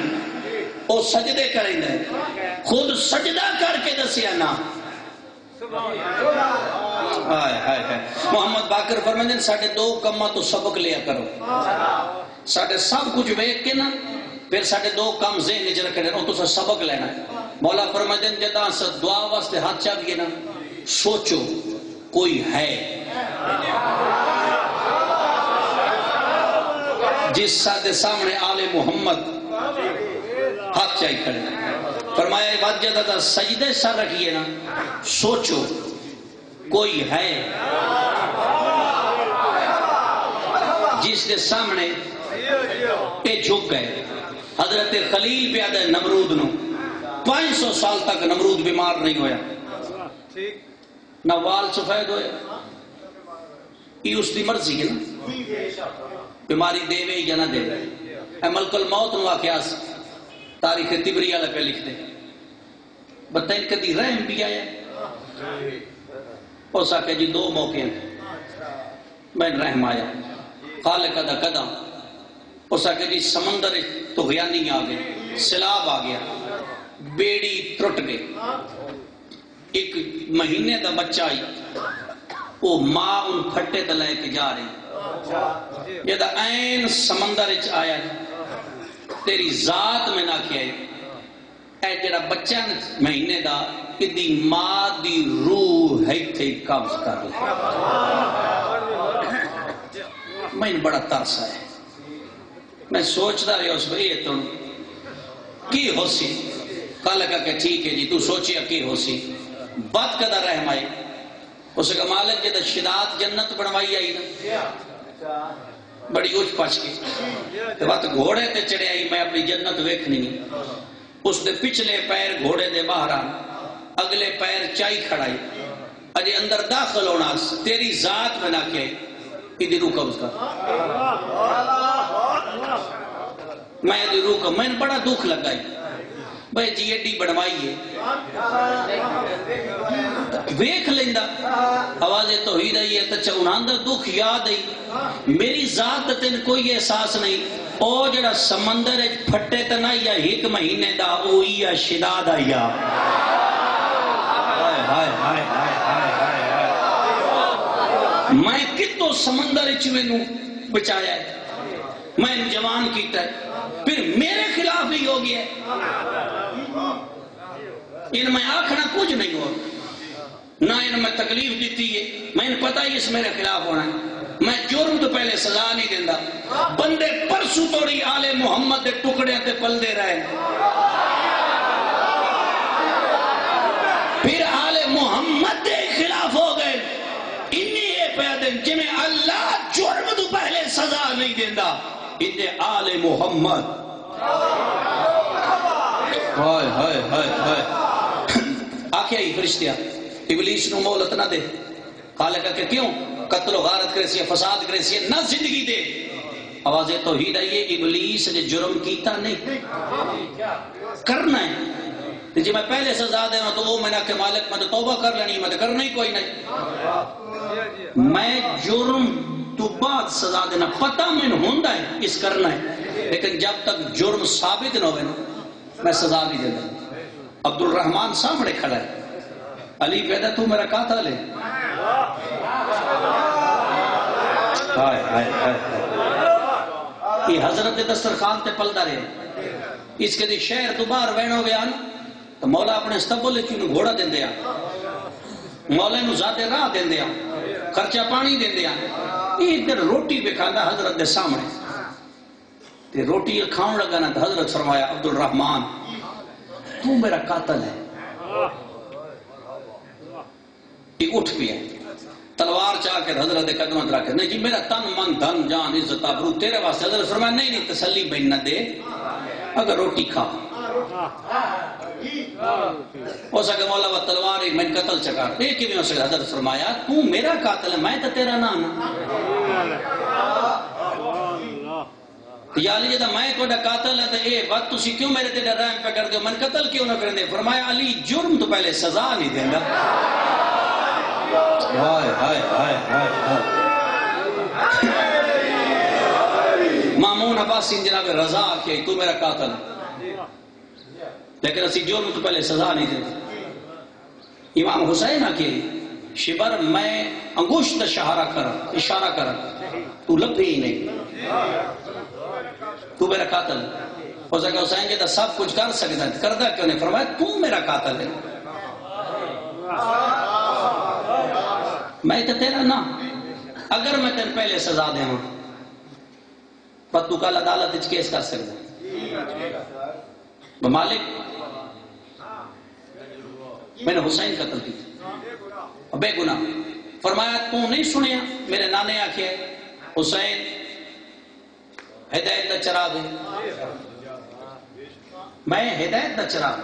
او سجدے کریں دے، خود سجدہ کر کے دسیا نا۔ محمد باقر فرمائیں ساڑھے 2 کمہ تو سبق لیا کرو، ساڑھے سب کچھ بیک کے نا پھر ساڑھے 2 کم ذہن نجر رکھنے اور تو سبق لینا ہے۔ مولا فرمائیں جدا سے دعا واسطے ہاتھ چاہ گئے نا، سوچو کوئی ہے جس ساتھ سامنے آل محمد ہاتھ چاہی کھڑے، فرمایا بات جدا تھا سجدے سر رکھیے نا، سوچو کوئی ہے جس کے سامنے اے جھک گئے۔ حضرت خلیل پہ آدھے نمرود نو 500 سال تک نمرود بیمار نہیں ہویا، نہ وال سفید ہوئے، یہ اس دی مرضی ہے نا، بیماری دے وے یا نہ دے وے۔ اے ملک الموت نو واقعات تاریخ تبری والا پہ لکھ دے، بتائیں کدی رحم بھی آیا ہو سکے جی 2 موقع ہیں میں رحم آیا، خالق دا قدم ہو سکے جی سمندر تو غیانی آ گئے، سیلاب آ گیا، بیڑی ٹرٹ گئی، 1 مہینے دا بچہ آئی وہ ماں ان پھٹے تے لے کے جا رہی یہ دا این سمندر اچ آیا تیری ذات میں نہ کیا اے جڑا بچہ مہینے دا ادی ماں دی روح ہے تھے قبض کر لے میں بڑا ترس ہے میں سوچتا رہا اس پر یہ تو کی ہو سی کل کہا کہ ٹھیک ہے جی تو سوچیا کی ہو سی بات قدر رحمائی اسے کہا مالک جدہ شداد جنت بنوائی آئی نا بڑی اوچ پچ کی بات گھوڑے تے چڑھے آئی میں اپنی جنت ویکھنی اس دے پچھلے پیر گھوڑے دے باہر آن اگلے پیر چائی کھڑائی اجے اندر داخل ہونا تیری ذات میں نہ کیا ادھی روح قبض کر میں ادھی روح قبض میں نے بڑا دکھ لگائی بھئی جی ایڈی بڑھوائی ہے ویکھ لیندہ آواز توحید آئی ہے تچھا انہاں اندر دکھ یاد آئی میری ذات تین کوئی احساس نہیں او جڑا سمندر پھٹے تنا یا ایک مہینے دا او یا شداد آیا میں کتو سمندر چوینوں بچایا ہے میں جوان کیتا ہے پھر میرے خلاف ہی ہو گیا ان میں آکھنا کچھ نہیں ہو نہ ان میں تکلیف دیتی ہے میں ان پتہ ہی اس میرے خلاف ہونا ہے میں جرم تو پہلے سزا نہیں دیندہ بندے پرسو توڑی آل محمد دے ٹکڑے تے پل دے رہے پھر آل محمد دے خلاف ہو گئے انہی یہ پیدن جنہیں اللہ جرم تو پہلے سزا نہیں دیندہ انہیں آل محمد ہائے ہائے ہائے ہائے آکھیا ہی فرشتیاں ابلیس نو مولت نہ دے خالقہ کہ کیوں قتل و غارت کرے سی فساد کرے سی نہ زندگی دے آواز توحید آئیے ابلیس نے جرم کیتا نہیں کرنا ہے جی میں پہلے سزا دے تو وہ میں نے کہ مالک میں تو توبہ کر لینی میں تو کرنا ہی کوئی نہیں میں جرم تو بعد سزا دینا پتہ میں ہوندہ ہے اس کرنا ہے لیکن جب تک جرم ثابت نہ ہوئے میں سزا نہیں دینا عبد الرحمن سامنے کھڑا ہے علی پیدا تو میرا قاتل ہے یہ حضرت دسترخوان تے پلدا رہے اس کے دی شہر تو باہر وینو گیا تو مولا اپنے استقبال کیوں گھوڑا دین دیا مولا نو ذات راہ دین دیا خرچہ پانی دین دیا ایک در روٹی پہ کھانا حضرت دے سامنے تے روٹی کھاؤں لگا نا تو حضرت فرمایا عبد الرحمن تو میرا قاتل ہے یہ اٹھ پیا تلوار چاہ کے حضرت قدمت رکھے نہیں جی میرا تن من دھن جان عزت آبرو تیرے واسطے حضرت فرمایا نہیں نہیں تسلی بہن نہ دے اگر روٹی کھا ہو سکے مولا وہ تلوار ایک میں قتل چکار ایک ہی میں ہو سکے حضرت فرمایا تو میرا قاتل ہے میں تو تیرا نام یا علی جدہ میں کوئی قاتل ہے تو اے بات تسی کیوں میرے تیرے رحم پہ کر دے من قتل کیوں نہ کرنے فرمایا علی جرم تو پہلے سزا نہیں دیں گا ہائے ہائے ہائے ہائے مامون عباسی جناب رضا کیا تو میرا قاتل ہے لیکن اسی جرم تو پہلے سزا نہیں دیتے امام حسین کی شبر میں انگوشت اشارہ کر تو لبھی ہی نہیں تو میرا قاتل ہو سکے حسین جیتا سب کچھ کر سکتا ہے کردہ کیوں نہیں فرمایا تو میرا قاتل ہے میں تو تیرا نا اگر میں تیرے پہلے سزا دے ہوں پر تو کل عدالت اچھ کیس کر سکتا مالک میں نے حسین قتل کی بے گناہ فرمایا تو نہیں سنیا میرے نانے آکھے حسین ہدایت دا چراغ ہے میں ہدایت دا چراغ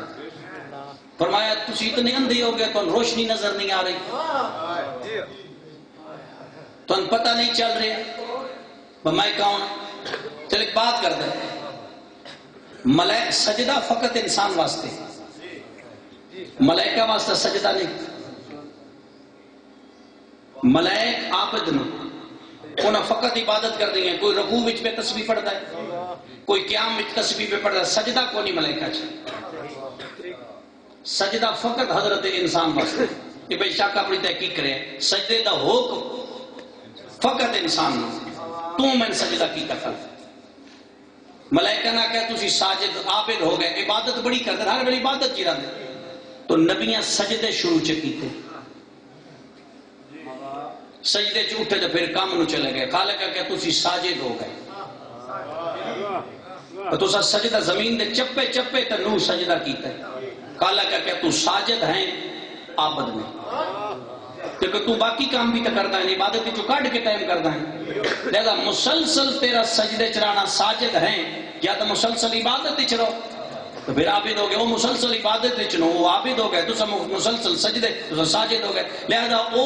فرمایا تسی اتنے اندھے ہو گئے تو روشنی نظر نہیں آ رہی تو ان پتہ نہیں چل رہا میں کون چل ایک بات کر دیں ملائک سجدہ فقط انسان واسطے ملائکہ واسطہ سجدہ نہیں ملائک عابد نو انہاں فقط عبادت کر رہی ہیں کوئی رکوع وچ پہ تسبیح پڑھتا ہے کوئی قیام وچ تسبیح پہ پڑھتا ہے سجدہ کو نہیں ملائکہ چاہے سجدہ فقط حضرت انسان واسطے یہ بے شک اپنی تحقیق کرے سجدے دا حکم فقط انسان تو میں سجدہ کی کر ملائکہ نہ کہ تسی ساجد عابد ہو گئے عبادت بڑی کرتے ہر بڑی عبادت کی رہتے تو نبیاں سجدے شروع چکیتے سجدے چ اٹھے تو پھر کام نو چلے گئے خالق کہ تسی ساجد ہو گئے تو سا سجدہ زمین دے چپے چپے تے نو سجدہ کیتا ہے خالق کہ تو ساجد ہیں عابد نہیں کیونکہ تو باقی کام بھی تو کرتا ہے عبادت بھی جو کاٹ کے ٹائم کرتا ہے لہذا مسلسل تیرا سجدے چرانا ساجد ہیں یا تو مسلسل عبادت چرو تو پھر عابد ہو گئے وہ مسلسل عبادت چنو وہ عابد ہو گئے تو سب مسلسل سجدے تو ساجد ہو گئے لہذا او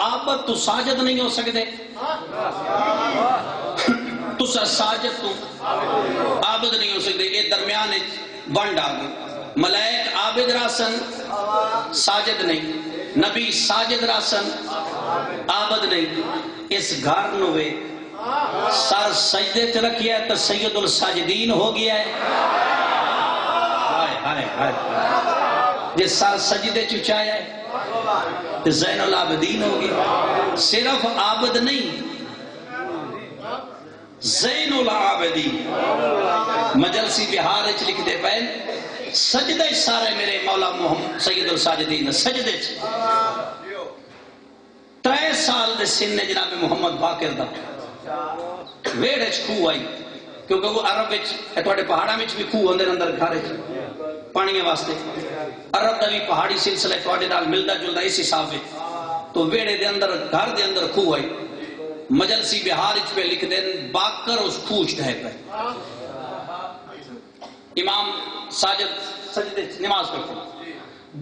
عابد تو ساجد نہیں ہو سکتے تو ساجد تو عابد نہیں ہو سکتے یہ درمیان ونڈ آ گئی ملائک عابد راسن ساجد نہیں نبی ساجد راسن عابد نہیں اس گھر نوے سر سجدے تے رکھیا ہے تو سید الساجدین ہو گیا ہے ہائے ہائے جس سر سجدے چچایا ہے تو زین العابدین ہو گیا صرف عابد نہیں زین العابدین مجلسی بہار اچھ لکھ دے پہن سجدے سارے میرے مولا محمد سید الساجدین سجدے 3 سال دے سن جناب محمد باقر دا ویڑ کھو آئی کیونکہ وہ عرب تھوڑے پہاڑا بھی کھو اندر اندر گھر پانی واسطے عرب دا بھی پہاڑی سلسلہ تھوڑے نال ملدا جلدا اس حساب ہے تو ویڑے دے اندر گھر دے اندر کھو آئی مجلسی بہار پہ لکھ دیں باقر اس کھوچ ڈھے پہ امام ساجد سجدے نماز پڑھتے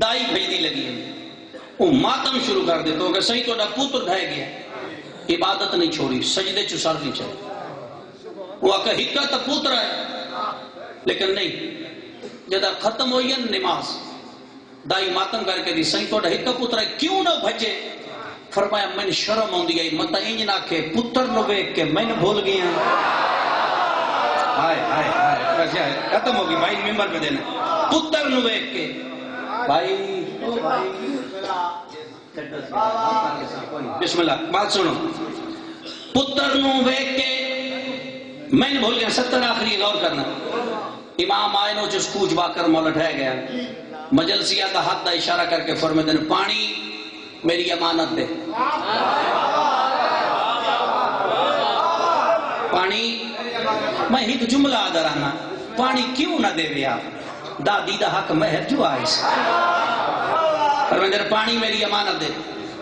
دائی بھیجی لگی ہے وہ ماتم شروع کر دیتا کہ صحیح تو پوتر ڈھائے گیا عبادت نہیں چھوڑی سجدے چسار نہیں چاہے وہ کہ ہکا تو پوتر ہے لیکن نہیں جدہ ختم ہوئی ہے نماز دائی ماتم کر کے دی صحیح تو ہکا پوتر ہے کیوں نہ بھجے فرمایا میں نے شرم ہوں دی مطا انج نہ کہ پتر نو بیک کے میں نے بھول گیا ہائے ہائے ہائے ختم ہوگی بھائی ممبر پہ دینا پتر نو بیک کے بھائی بسم اللہ بات سنو پتر نو بیک کے میں نے بھول گیا 70 آخری غور کرنا امام آئے نو جس کوچ باکر مولٹ ہے گیا مجلسیہ دا ہاتھ دا اشارہ کر کے فرمے دن پانی میری امانت دے پانی میں ایک جملہ آدھر آنا پانی کیوں نہ دے بیا دادی دا حق مہر جو آئیس فرمیندر پانی میری امانت دے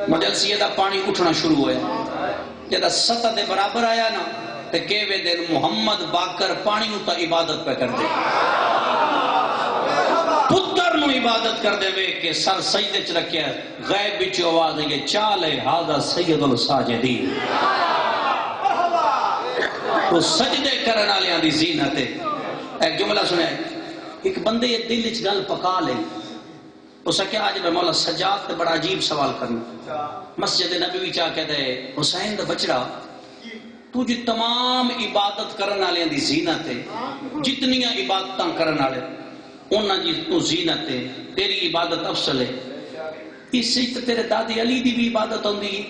مجلسیہ دا پانی اٹھنا شروع ہوئے جدہ سطح دے برابر آیا نا تے کیوے دن محمد باکر پانی ہوتا عبادت پہ کر دے پتر نو عبادت کر دے وے کہ سر سجدے چ رکھیا غیب بچ آواز ہے یہ چال ہے ہذا سید الساجدین تو سجدے کرنے والے دی زینت ہے ایک جملہ سنے ایک بندے یہ دل وچ گل پکا لے اس کہ آج میں مولا سجاد تے بڑا عجیب سوال کرنا مسجد نبی وچ آ کے دے حسین دا بچڑا تو جی تمام عبادت کرنے والے دی زینت ہے جتنی عبادتاں کرنے والے انہاں جی تو زینت ہے تیری عبادت افضل ہے اس سے تیرے دادی علی دی بھی عبادت ہوندی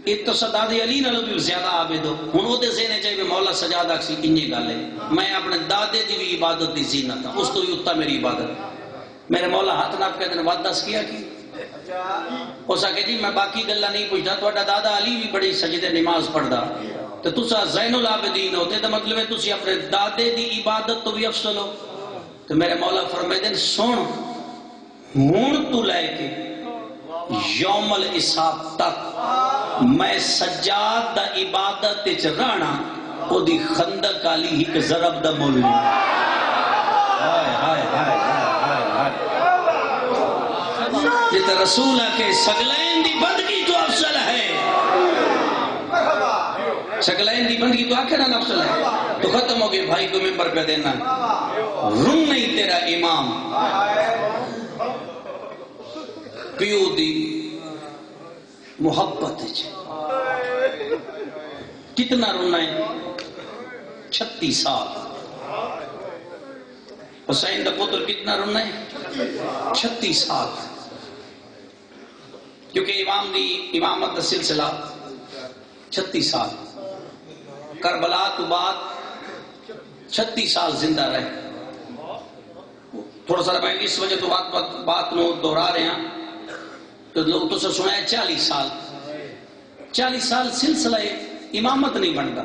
ایک تو دادی علی نالوں بھی زیادہ عابد ہو ہن او دے ذہن چاہیے مولا سجاد اکسی انجی گل ہے میں اپنے دادے دی بھی عبادت دی زینت ہوں اس تو بھی اتنا میری عبادت میرے مولا ہاتھ ناپ کہتے ہیں وعد دس کیا کی ہو سکے جی میں باقی گلہ نہیں پوچھتا تھوڑا دادا علی بھی بڑی سجدے نماز پڑھدا تو تسا زین العابدین ہوتے تو مطلب ہے تسی اپنے دادے دی عبادت تو بھی افضل ہو تو میرے مولا فرمائے دن سن ہون تو لے کے یوم الحساب تک میں سجاد دا عبادت وچ رہنا او دی خندق علی ہی کہ ضرب دا مول ہائے ہائے ہائے ہائے جت رسول کے سگلین دی بندگی تو افضل ہے سگلین دی بندگی تو آخر نہ افضل ہے تو ختم ہو گئے بھائی کو ممبر پہ دینا رن نہیں تیرا امام پیو دی محبت کتنا رونا ہے 36 سال حسین دا پتر کتنا رونا ہے 36 سال، کیونکہ امام دی امامت کا سلسلہ 36 سال، کربلا تو بعد 36 سال زندہ رہے. تھوڑا سا میں اس وجہ تو بات نو دہرا رہے ہیں تو لوگ تو سب سنا ہے 40 سال 40 سال سلسلہ امامت نہیں بنتا.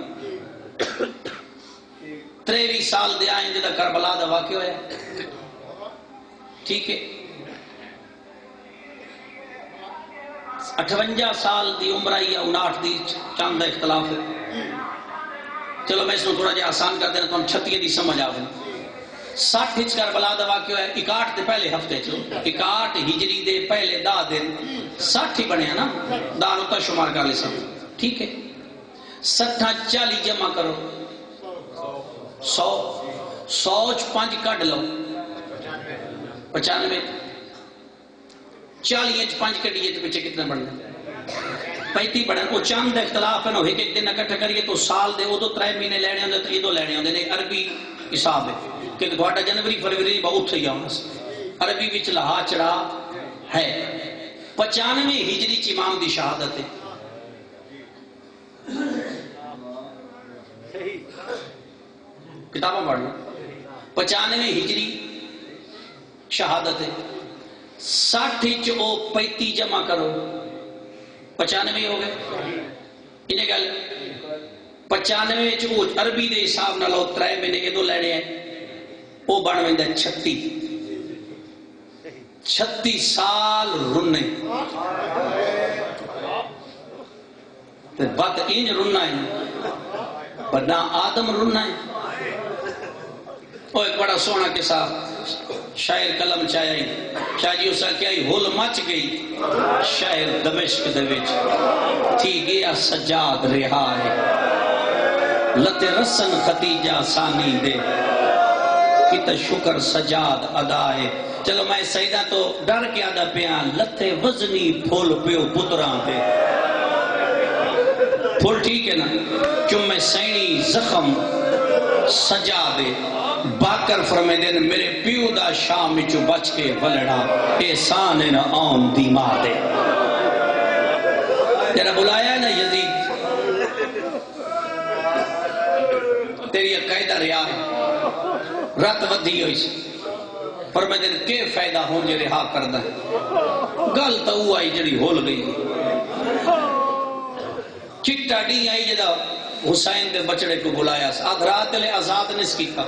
23 سال دے آئیں جدہ کربلا دا واقع ہویا، ٹھیک ہے. 58 سال دی عمر آئی یا 59 دی چاند دا اختلاف ہے. چلو میں اس کو تھوڑا جہا آسان کر دینا تو ہم 36 دی سمجھ آویں. 60 ہچ کربلا دا واقع ہویا 61 دے پہلے ہفتے چلو 61 ہجری دے پہلے 10 دن 60 ہی بنے ہیں نا، دار ہوتا شمار کر لے سب، ٹھیک ہے. 60 40 جمع کرو 100 100 5 کٹ لو 95 40 5 کٹیے تو پیچھے کتنے بڑھنے 35 بڑھنے. وہ چاند اختلاف ہے نا، ایک ایک دن اکٹھا کریے تو سال دے وہ تو 3 مہینے لینے ہوندے 3 دو لینے ہوندے نے. عربی حساب ہے کہ تھوڑا جنوری فروری بہت ہی آنا، عربی وچ لہا چڑھا ہے. 95 ہجری چ امام دی شہادت ہے. کتاباں پڑھ لو. 95 ہجری شہادت ہے. 60 چ او 35 جمع کرو 95 ہو گئے. انہیں گل 95 چ او عربی دے حساب نال 3 مہینے ادو لینے ہیں، وہ بن ویندا 36 سال رنے. تے بات انج رنا ہے بنا آدم رنا ہے. وہ ایک بڑا سونا کے ساتھ شاعر قلم چاہیے شاہ جی اسا کیا ہول مچ گئی شاعر دمشق دے وچ تھی گیا سجاد رہا ہے لتے رسن ختیجہ ثانی دے کتا شکر سجاد ادا ہے. چلو میں سیدہ تو ڈر کے آدھا پیان لتے وزنی پھول پیو پتران دے پھول ٹھیک ہے نا چمے سینی زخم سجا دے. باکر فرمے دن میرے پیو دا شام چو بچ کے ولڑا احسان نہ آن دیما دے. جرا بلایا ہے نا یزید تیری قاعدہ رہا ہے رات ودھی ہوئی سی فرمے دن کے فائدہ ہون جو رہا کردہ ہے. گل تو وہ آئی جڑی ہول گئی چٹا ڈی آئی جدا حسین دے بچڑے کو بلایا آدھ رات لے آزاد نس کی تھا.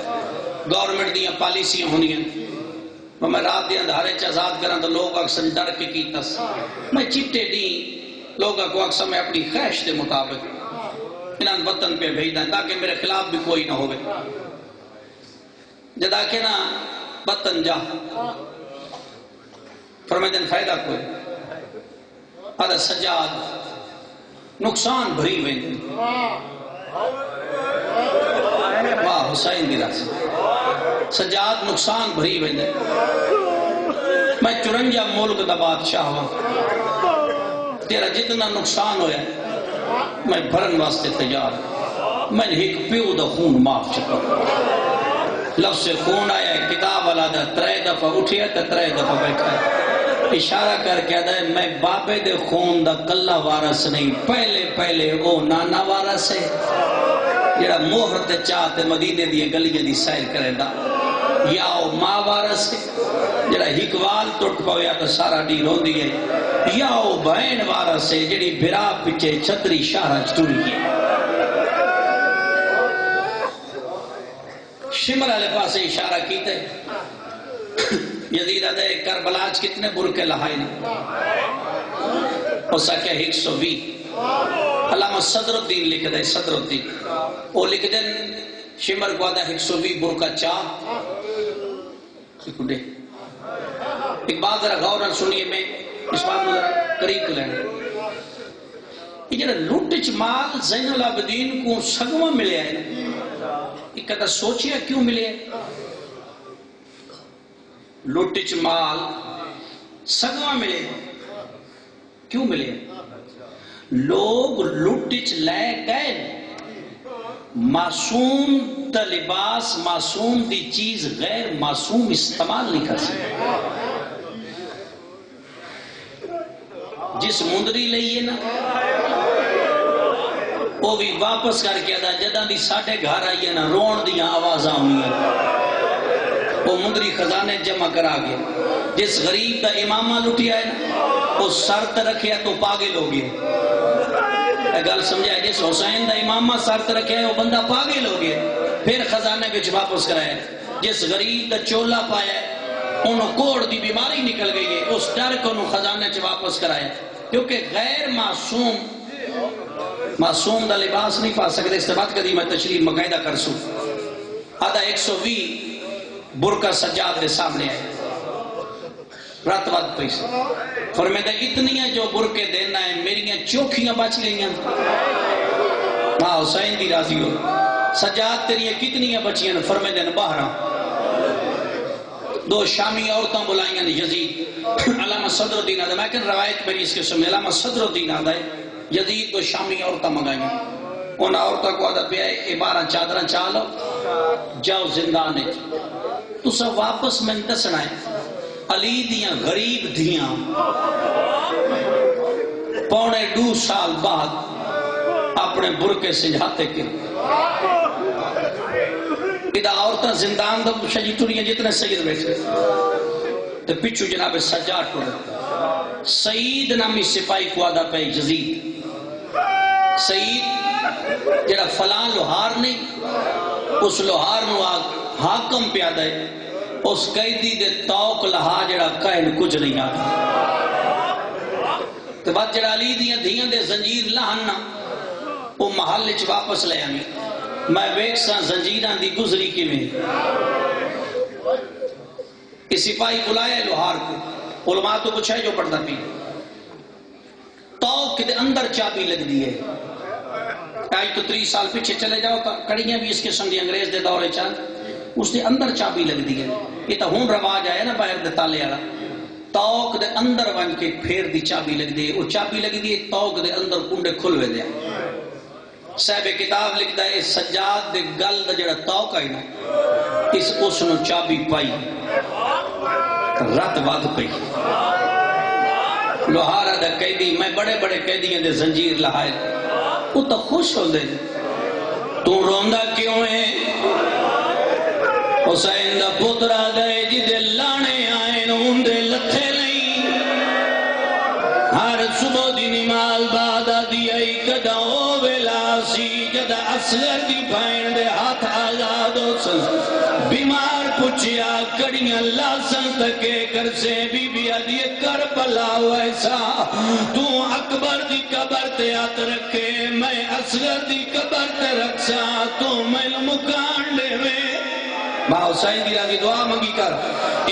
گورنمنٹ دیا پالیسیاں ہونی ہیں میں رات دیا دھارے چا آزاد کرنا تو لوگ اکثر ڈر کے کیتا میں چٹے دی لوگ کو اکثر میں اپنی خواہش کے مطابق انہاں وطن پہ بھیجنا تاکہ میرے خلاف بھی کوئی نہ ہوئے. جدا کہ نا وطن جا فرمائے دن فائدہ کوئی آدھا سجاد نقصان بھری ویندے واہ حسین دی راس سجاد نقصان بھری ویندے. میں 54 ملک دا بادشاہ ہوا تیرا جتنا نقصان ہویا میں بھرن واسطے تیار. میں نے ایک پیو دا خون معاف چکا. لفظ سے خون آیا ہے کتاب والا دا 3 دفعہ اٹھیا تا 3 دفعہ بیٹھا ہے. اشارہ کر کے آدھا ہے میں بابے دے خون دا کلا وارث نہیں پہلے او نانا وارث ہے جڑا موہر تے چاہتے مدینے دی گلیاں دی سیر کرے دا یا او ماں وارث ہے جڑا ہکوال ٹوٹ پویا تو سارا ڈی رو دی ہے یا او بہن وارث ہے جڑی بھرا پچھے چھتری شاہرہ چٹوری ہے. شمر علیہ پاس اشارہ کیتے یزید آدھے کربلاج کتنے برکے لہائے نا ہو سکے 120. علامہ صدر الدین لکھ دے صدر الدین وہ لکھ دے شمر کو آدھا 120 برکہ چاہ ایک بات ذرا غور سنیے میں اس بات میں ذرا قریب لینا. یہ جنہا لوٹچ مال زین العابدین کو سگوہ ملے ہے ایک کہتا سوچیا کیوں ملے لوٹچ مال سگوہ ملے کیوں ملے. لوگ لوٹچ لے گئے معصوم دا لباس معصوم دی چیز غیر معصوم استعمال نہیں کر سکتے. جس مندری لئیے نا وہ بھی واپس کر کے ادا جدہ دی ساڑھے گھر آئیے نا رون دیاں آوازاں ہوئی وہ مندری خزانے جمع کرا گیا. جس غریب دا امامہ لٹیا ہے نا وہ سرط رکھیا تو پاگل ہو گیا. گل سمجھا. جس حسین دا امامہ سرط رکھیا ہے وہ بندہ پاگل ہو گیا. پھر خزانے بچ واپس کرایا. جس غریب دا چولا پایا ہے انہوں کوڑ دی بیماری نکل گئی ہے اس ڈر کو انہوں خزانے چ واپس کرایا. کیونکہ غیر معصوم دا لباس نہیں پا سکتے. اس بات کدی میں تشریح مقاعدہ کر سوں. آدھا 120 برکہ سجاد دے سامنے آئے رات وقت پیسے فرمیدہ اتنی جو برکے دینا ہے میریاں چوکھیاں بچ گئیاں. ہاں حسین دی راضی ہو. سجاد تیری کتنی بچیاں فرمیدہ باہراں. دو شامی عورتوں بلائیاں یزید علامہ صدر الدین آدھا. میں کہن روایت میری اس کے سمیں علامہ صدر الدین آدھا ہے یزید دو شامی عورتوں منگائیاں. ان عورتوں کو آدھا پہ آئے 12 چادریں چالو جاؤ زندانے. تو سب واپس میں دسنا ہے علی دیاں غریب دیاں 2.5 سال بعد اپنے برکے سجھاتے کے ادھا عورتیں زندان دا شجی ٹوریاں جتنے سید بیٹھے تو پچھو جناب سجاد ٹورے. سعید نامی سپاہی کو آدھا پہ یزید. سعید جڑا فلان لوہار نہیں اس لوہار نو حاکم پیادہ ہے اس قیدی دے توق لہا جڑا کہن کچھ نہیں آتا. تو بعد جڑا علی دیاں دھیاں دے زنجیر لہننا وہ محل چ واپس لے آنی. میں ویک ساں زنجیران دی گزری کی میں اس سپاہی بلایا لوہار کو. علماء تو کچھ ہے جو پڑھتا پی توق دے اندر چابی لگ دی ہے. آج تو 30 سال پیچھے چلے جاؤ کڑیاں بھی اس کے سنگی انگریز دے دورے چاند اس دے اندر چابی لگ دی ہے. یہ تو ہون رواج آیا نا باہر دے تالے آلا. توق دے اندر ون کے پھیر دی چابی لگ دی ہے. وہ چابی لگ دی ہے توق دے اندر کنڈے کھلوے دیا. صاحب کتاب لکھتا ہے سجاد دے گل دا جڑا توق آئی نا اس نو چابی پائی رات وقت پئی. لوہارہ دا قیدی میں بڑے بڑے قیدیاں دے زنجیر لہائے وہ تو خوش ہو دے. تو روندہ کیوں ہے حسین دا پترا دے جدے لانے آئے نون دے لتھے نہیں. ہر صبح دی نماز بعد آدھی آئی کدا او ویلا سی جدا اصغر دی بھائن دے ہاتھ آزاد ہو سن. بیمار پچھیا کڑیاں لاسن تکے کر سے بی بی آدھی کربلا ویسا تو اکبر دی قبر تے ہاتھ رکھے میں اصغر دی قبر تے رکھسا تو میں مکان لے میں. ماں حسین دی راضی دعا منگی کر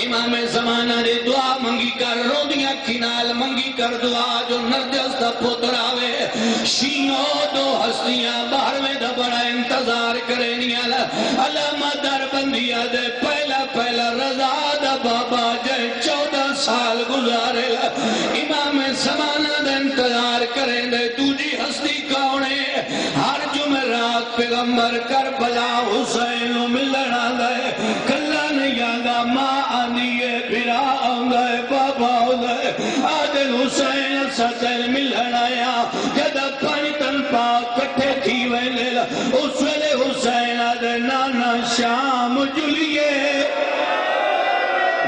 امام زمانہ دے دعا منگی کر روندیاں کھنال منگی کر دعا جو نرجس دا پتر آوے. شیعوں دو ہستیاں باہر میں دا بڑا انتظار کرے نیال علامہ در بندیا دے پہلا رضا دا بابا جائے 14 سال گزارے. امام زمانہ دے انتظار کریں دے تجھی ہستی کونے. ہر جمعرات پیغمبر کربلا حسین ملنا دے کلا نہیں آگا ماں آنیے بھرا آنگا بابا آنگا آدل حسین سچل ملنا آیا جدہ پانتن پاک کٹھے تھی ویلے اس ویلے حسین آدل نانا شام جلیے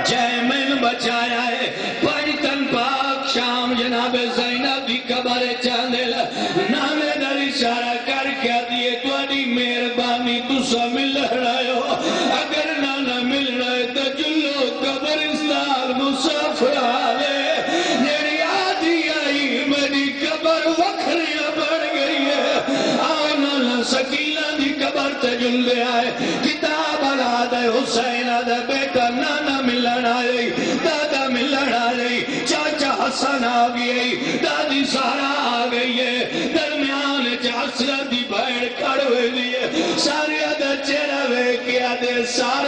جیمن بچایا ہے. پانتن پاک شام جناب زینب دی قبر چاندل نامے در اشارہ کر کے دیئے تو ادھی مہربانی تسا مل رہے ہو. اگر نانا مل رہے تو جلو قبرستان مسافر آلے جیڑی آدھی آئی میری قبر وکھریاں بڑھ گئی ہے. آؤ نانا سکینہ دی قبر تجل لے آئے. کتاب آلاد ہے حسین آدھا بیٹا نانا ملن آئی دادا ملن آئی چاچا حسن آگئی دادی سارا آگئی ہے. درمیان اصغر دی بھائڑ کھڑ ہوئے دیئے سارے آدھا چہرہ وے کیا دے سارے